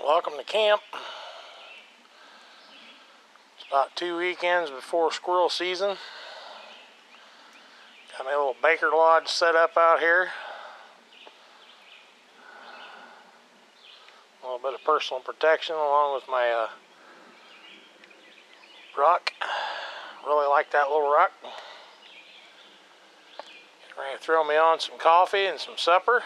Welcome to camp. It's about 2 weekends before squirrel season. Got my little Baker lodge set up out here. A little bit of personal protection along with my ruck. Really like that little ruck. Ready to throw me on some coffee and some supper.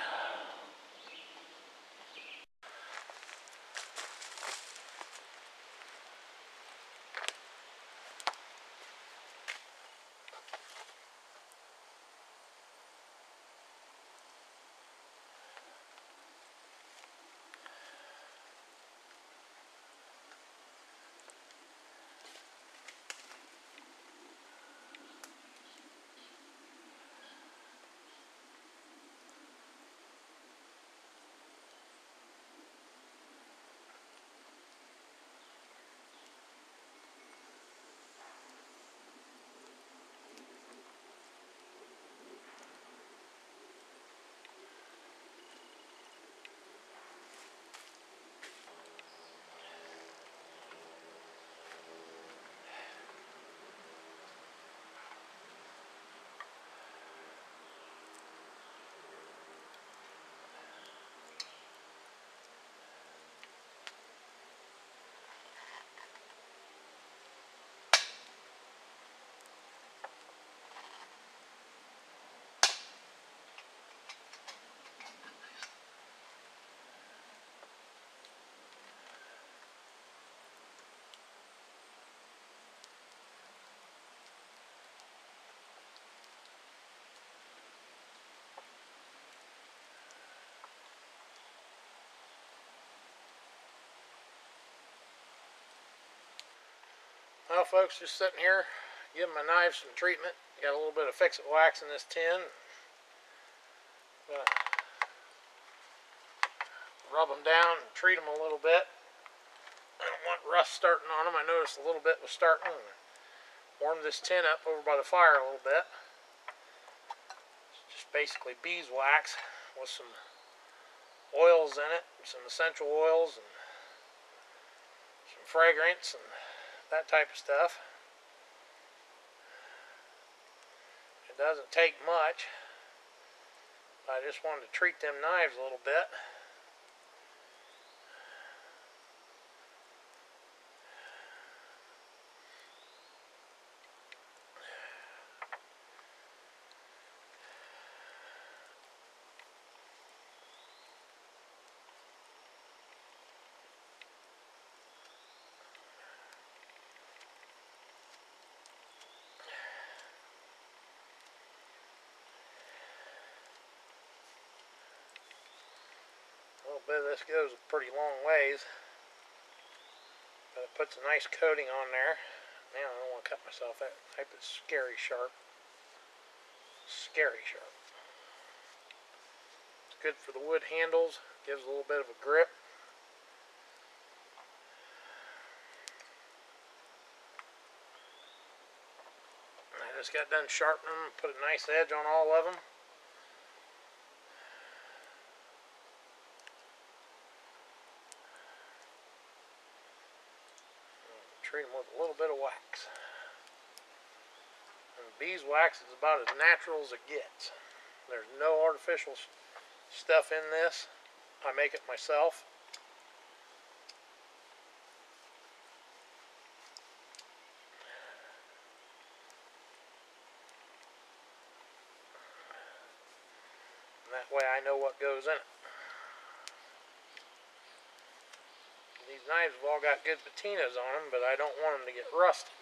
Well, folks, just sitting here, giving my knives some treatment. Got a little bit of fix-it wax in this tin. Rub them down and treat them a little bit. I don't want rust starting on them. I noticed a little bit was starting. Warm this tin up over by the fire a little bit. It's just basically beeswax with some oils in it, some essential oils and some fragrance and that type of stuff. It doesn't take much. I just wanted to treat them knives a little bit. A little bit of this goes a pretty long ways, but it puts a nice coating on there. Man, I don't want to cut myself. That type is scary sharp. Scary sharp. It's good for the wood handles. Gives a little bit of a grip. I just got done sharpening them. Put a nice edge on all of them. Treat them with a little bit of wax. And beeswax is about as natural as it gets. There's no artificial stuff in this. I make it myself. And that way I know what goes in it. These knives have all got good patinas on them, but I don't want them to get rusted.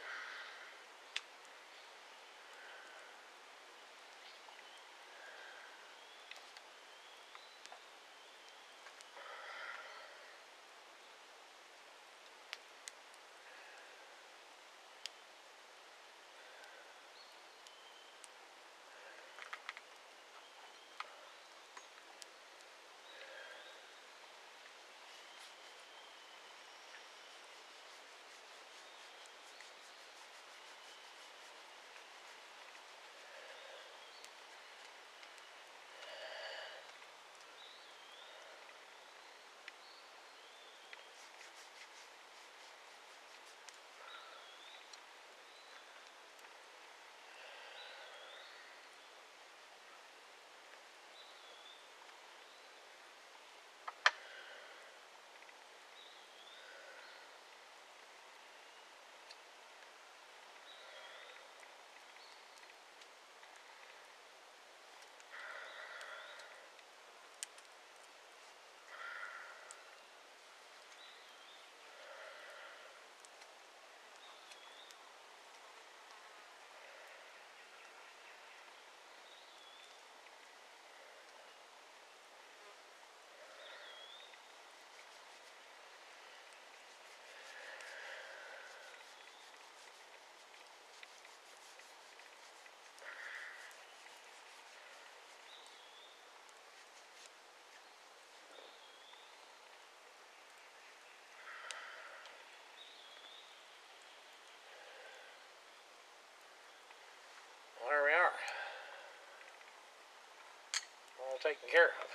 all taken care of.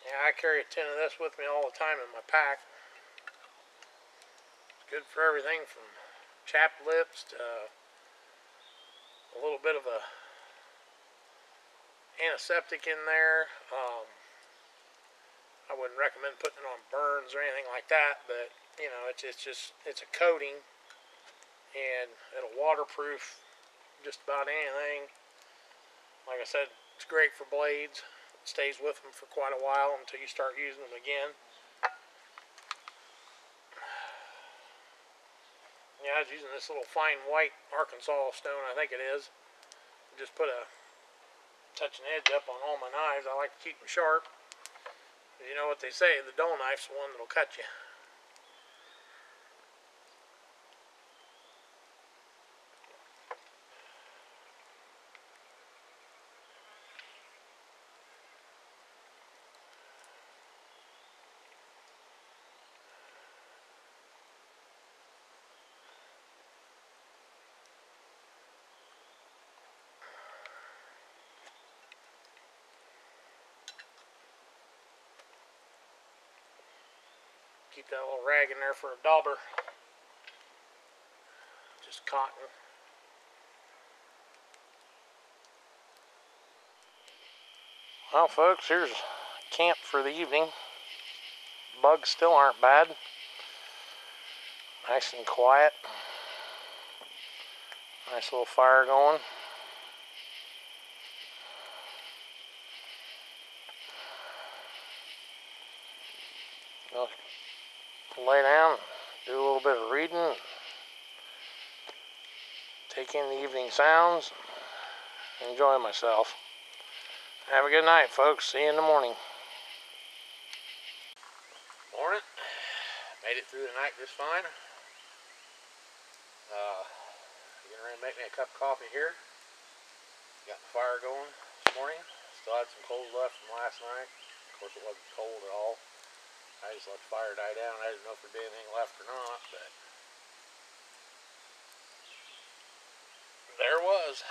Yeah, I carry a tin of this with me all the time in my pack. It's good for everything from chapped lips to a little bit of a antiseptic in there. I wouldn't recommend putting it on burns or anything like that, but you know, it's a coating, and it'll waterproof just about anything. Like I said, it's great for blades. It stays with them for quite a while until you start using them again. Yeah, I was using this little fine white Arkansas stone, I think it is. Just put a touch and edge up on all my knives. I like to keep them sharp. You know what they say, the dull knife's the one that'll cut you. Keep that little rag in there for a dauber. Just cotton. Well, folks, here's camp for the evening. Bugs still aren't bad. Nice and quiet. Nice little fire going. I'll lay down, do a little bit of reading, take in the evening sounds, enjoy myself. Have a good night, folks. See you in the morning. Morning. Made it through the night just fine. Getting ready to make me a cup of coffee here. Got the fire going this morning. Still had some coals left from last night. Of course, it wasn't cold at all. I just let the fire die down. I didn't know if there'd be anything left or not, but there was.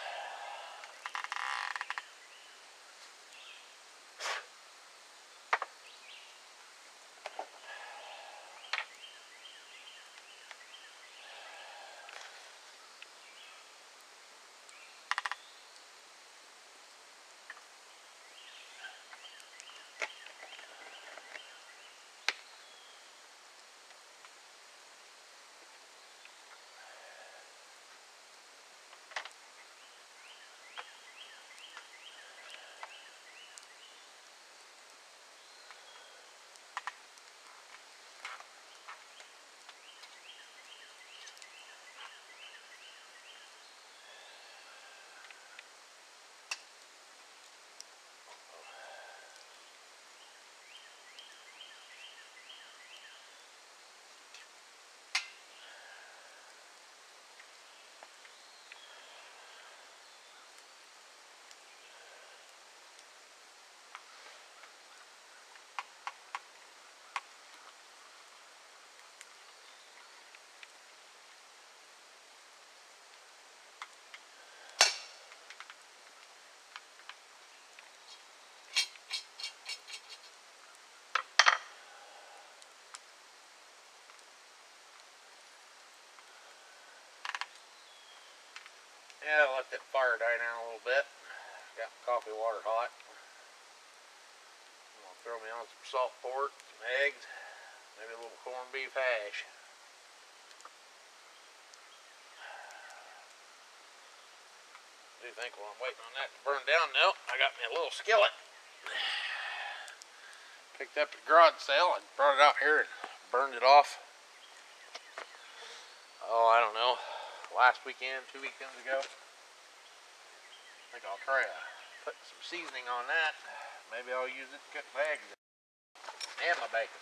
Yeah, I let that fire die down a little bit. Got my coffee water hot. I'm gonna throw me on some salt pork, some eggs, maybe a little corned beef hash. I do think while I'm waiting on that to burn down, no, I got me a little skillet. Picked up at the garage sale. I brought it out here and burned it off. Oh, I don't know. Last weekend, 2 weekends ago. I think I'll try putting some seasoning on that. Maybe I'll use it to cook my eggs and my bacon.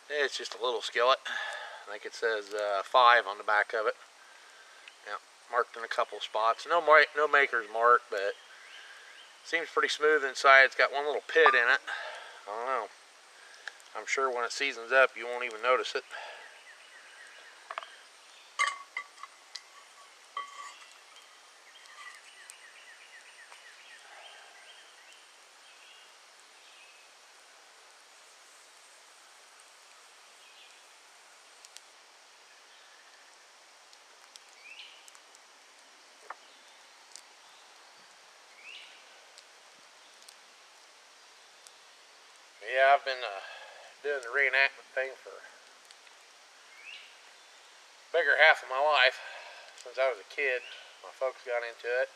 It's just a little skillet. I think it says 5 on the back of it. Yeah, marked in a couple spots. No maker's mark, but seems pretty smooth inside. It's got one little pit in it. I don't know. I'm sure when it seasons up, you won't even notice it. Yeah, I've been doing the reenactment thing for bigger half of my life, since I was a kid. My folks got into it.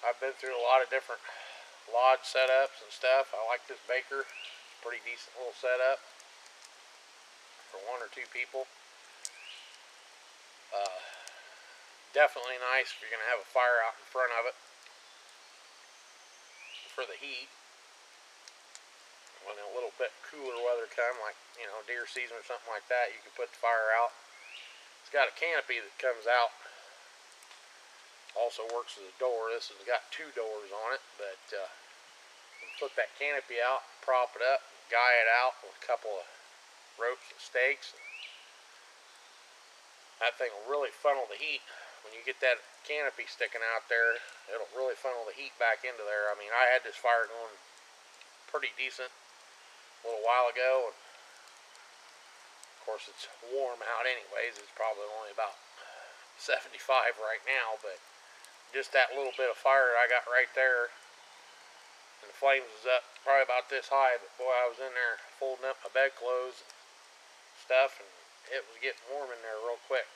I've been through a lot of different lodge setups and stuff. I like this Baker. It's a pretty decent little setup for 1 or 2 people. Definitely nice if you're going to have a fire out in front of it for the heat. When a little bit cooler weather come, like, you know, deer season or something like that, you can put the fire out. It's got a canopy that comes out. Also works as a door. This has got 2 doors on it, but put that canopy out, prop it up, guy it out with a couple of ropes and stakes. That thing will really funnel the heat. When you get that canopy sticking out there, it'll really funnel the heat back into there. I mean, I had this fire going pretty decent a little while ago, and of course it's warm out anyways. It's probably only about 75 right now, but just that little bit of fire I got right there, and the flames was up probably about this high, but boy, I was in there folding up my bedclothes and stuff, and it was getting warm in there real quick.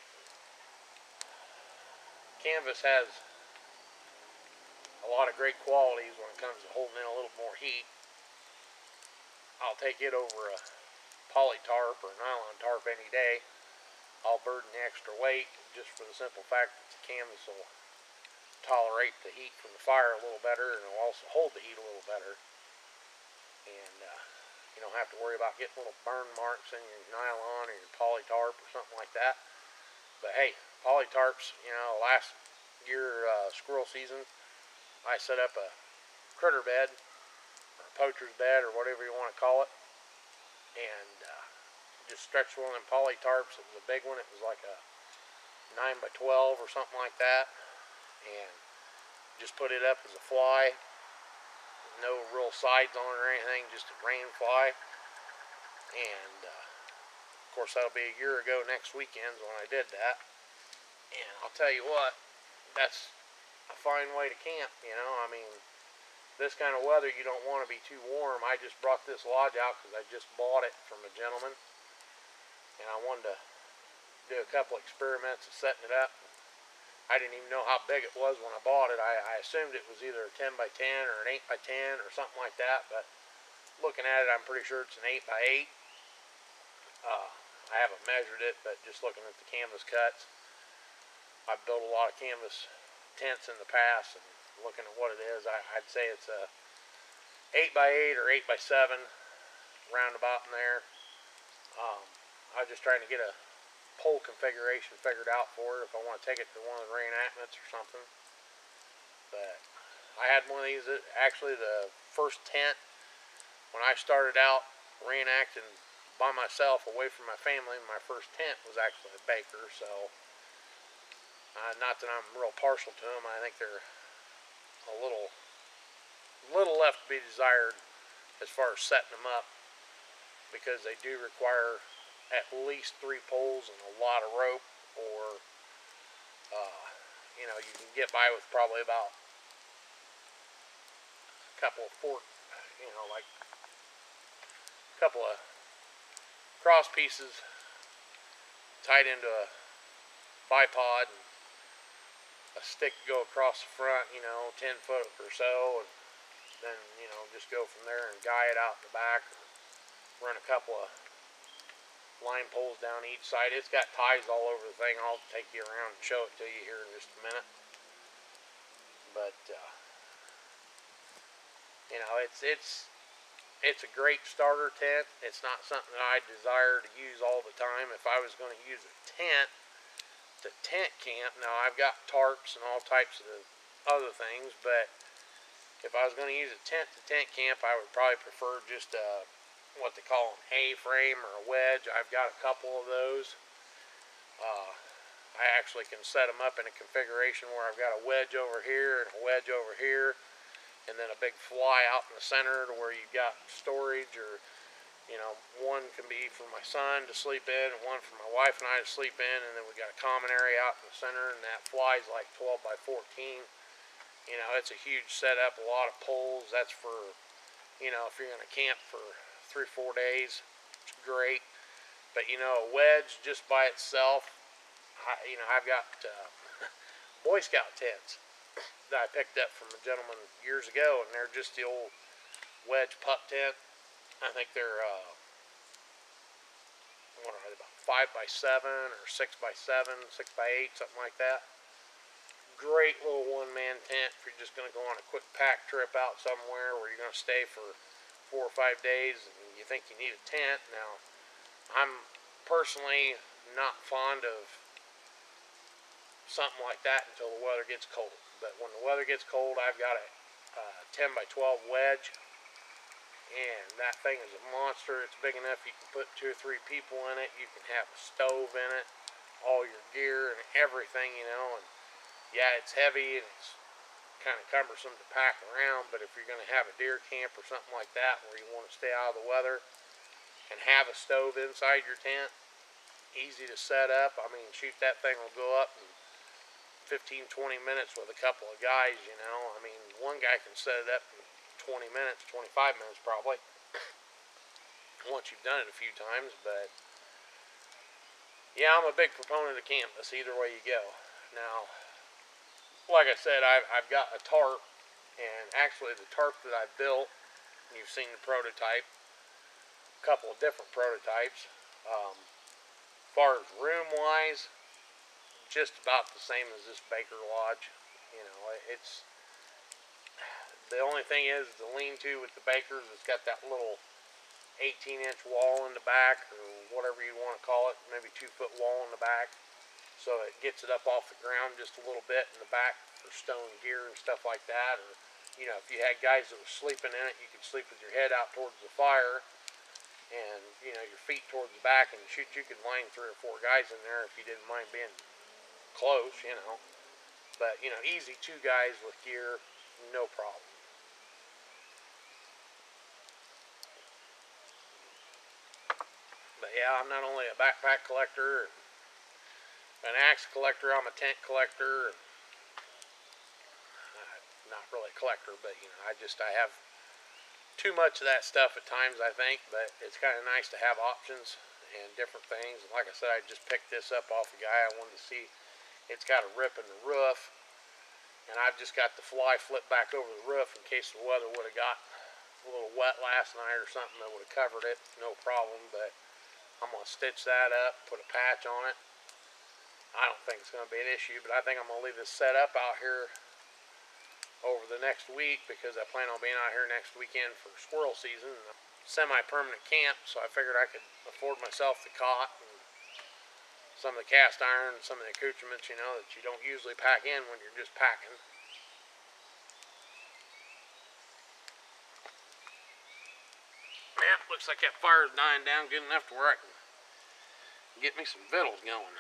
Canvas has a lot of great qualities when it comes to holding in a little more heat. I'll take it over a poly tarp or a nylon tarp any day. I'll burden the extra weight just for the simple fact that the canvas will tolerate the heat from the fire a little better, and it'll also hold the heat a little better. And you don't have to worry about getting little burn marks in your nylon or your poly tarp or something like that. But hey, poly tarps, you know, last year squirrel season, I set up a critter bed, or a poacher's bed, or whatever you want to call it, and just stretched one of them poly tarps. It was a big one. It was like a 9x12 or something like that, and just put it up as a fly. No real sides on it or anything, just a rain fly. And of course, that'll be a year ago next weekend when I did that. And I'll tell you what, that's a fine way to camp, you know. I mean, this kind of weather, you don't want to be too warm. I just brought this lodge out because I just bought it from a gentleman, and I wanted to do a couple experiments of setting it up. I didn't even know how big it was when I bought it. I assumed it was either a 10x10 or an 8x10 or something like that, but looking at it, I'm pretty sure it's an 8x8. I haven't measured it, but just looking at the canvas cuts, I've built a lot of canvas tents in the past, and looking at what it is, I'd say it's a 8x8 or 8x7, roundabout in there. I was just trying to get a pole configuration figured out for it if I want to take it to one of the reenactments or something. But I had one of these, actually the first tent, when I started out reenacting by myself away from my family, my first tent was actually a Baker. So not that I'm real partial to them. I think they're a little left to be desired as far as setting them up, because they do require at least 3 poles and a lot of rope, or you know, you can get by with probably about a couple of like a couple of cross pieces tied into a bipod, and a stick to go across the front, you know, 10 foot or so, and then, you know, just go from there and guy it out the back, run a couple of line poles down each side. It's got ties all over the thing. I'll take you around and show it to you here in just a minute. But you know, it's It's a great starter tent. It's not something that I desire to use all the time. If I was going to use a tent to tent camp, now I've got tarps and all types of other things, but if I was going to use a tent to tent camp, I would probably prefer just what they call an A-frame or a wedge. I've got a couple of those. I actually can set them up in a configuration where I've got a wedge over here and a wedge over here, and then a big fly out in the center to where you've got storage, or you know, one can be for my son to sleep in and one for my wife and I to sleep in, and then we got a common area out in the center, and that fly's like 12 by 14. You know, it's a huge setup, a lot of poles. That's for, you know, if you're going to camp for 3-4 days, it's great. But you know, a wedge just by itself, you know, I've got Boy Scout tents that I picked up from a gentleman years ago, and they're just the old wedge pup tent. I think they're what are they, about 5 by 7 or 6 by 7, 6 by 8, something like that. Great little one-man tent if you're just going to go on a quick pack trip out somewhere where you're going to stay for 4 or 5 days and you think you need a tent. Now, I'm personally not fond of something like that until the weather gets cold. But when the weather gets cold, I've got a 10 by 12 wedge, and that thing is a monster. It's big enough you can put 2 or 3 people in it. You can have a stove in it, all your gear and everything, you know. And yeah, it's heavy and it's kind of cumbersome to pack around, but if you're going to have a deer camp or something like that where you want to stay out of the weather and have a stove inside your tent, easy to set up. I mean, shoot, that thing will go up in 15-20 minutes with a couple of guys, you know. I mean, one guy can set it up in 20 minutes, 25 minutes probably, once you've done it a few times. But yeah, I'm a big proponent of campus either way you go. Now, like I said, I've got a tarp, and actually the tarp that I built, you've seen the prototype, a couple of different prototypes. As far as room wise, just about the same as this Baker Lodge. You know, it's the only thing is the lean-to with the Bakers, it's got that little 18-inch wall in the back, or whatever you want to call it, maybe 2-foot wall in the back, so it gets it up off the ground just a little bit in the back for stowing gear and stuff like that. Or, you know, if you had guys that were sleeping in it, you could sleep with your head out towards the fire and, you know, your feet towards the back, and shoot, you could line 3 or 4 guys in there if you didn't mind being close, you know. But, you know, easy 2 guys with gear, no problem. But yeah, I'm not only a backpack collector and an axe collector, I'm a tent collector. And not really a collector, but you know, I have too much of that stuff at times, I think. But it's kind of nice to have options and different things. And like I said, I just picked this up off a guy. I wanted to see. It's got a rip in the roof, and I've just got the fly flipped back over the roof in case the weather would have got a little wet last night or something that would have covered it. No problem. But I'm going to stitch that up, put a patch on it. I don't think it's going to be an issue, but I think I'm going to leave this set up out here over the next week, because I plan on being out here next weekend for squirrel season, semi-permanent camp. So I figured I could afford myself the cot and some of the cast iron and some of the accoutrements, you know, that you don't usually pack in when you're just packing. Yeah, looks like that fire's dying down good enough to where I can get me some victuals going.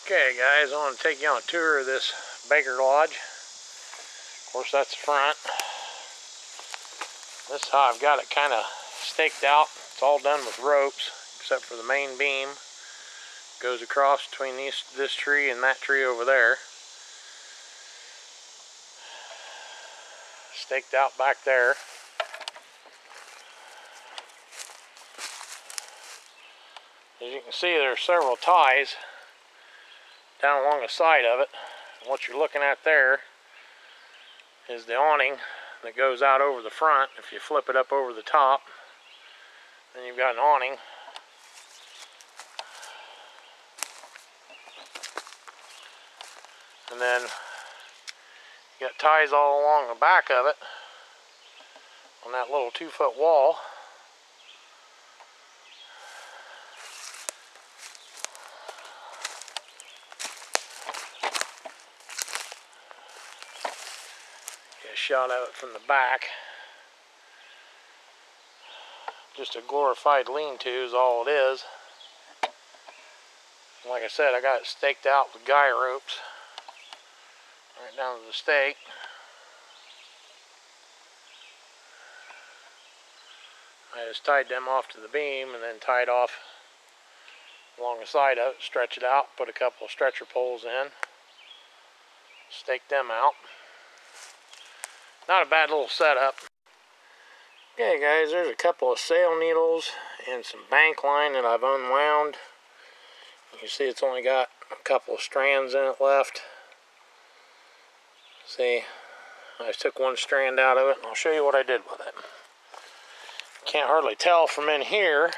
Okay guys, I want to take you on a tour of this Baker Lodge. Of course that's the front. This is how I've got it kind of staked out. It's all done with ropes except for the main beam. Goes across between this tree and that tree over there. Staked out back there. As you can see, there are several ties down along the side of it. And what you're looking at there is the awning that goes out over the front. If you flip it up over the top, then you've got an awning. And then you got ties all along the back of it on that little 2-foot wall. Get a shot of it from the back. Just a glorified lean-to is all it is. And like I said, I got it staked out with guy ropes right down to the stake. I just tied them off to the beam and then tied off along the side of it, stretch it out, put a couple of stretcher poles in, stake them out. Not a bad little setup. Okay guys, there's a couple of sail needles and some bank line that I've unwound. You can see it's only got a couple of strands in it left. See, I just took one strand out of it and I'll show you what I did with it. Can't hardly tell from in here,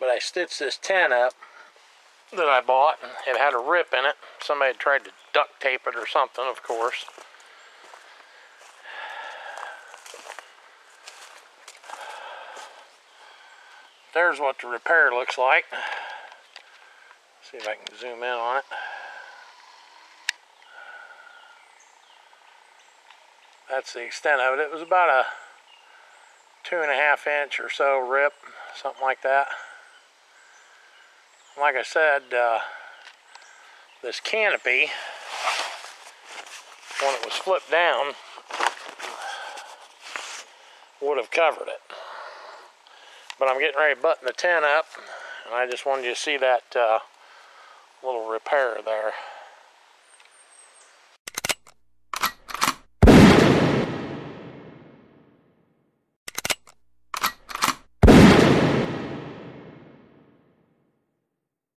but I stitched this tent up that I bought. It had a rip in it. Somebody had tried to duct tape it or something, of course. There's what the repair looks like. See if I can zoom in on it. That's the extent of it. It was about a 2.5 inch or so rip, something like that. Like I said, this canopy, when it was flipped down, would have covered it. But I'm getting ready to button the tent up, and I just wanted you to see that little repair there.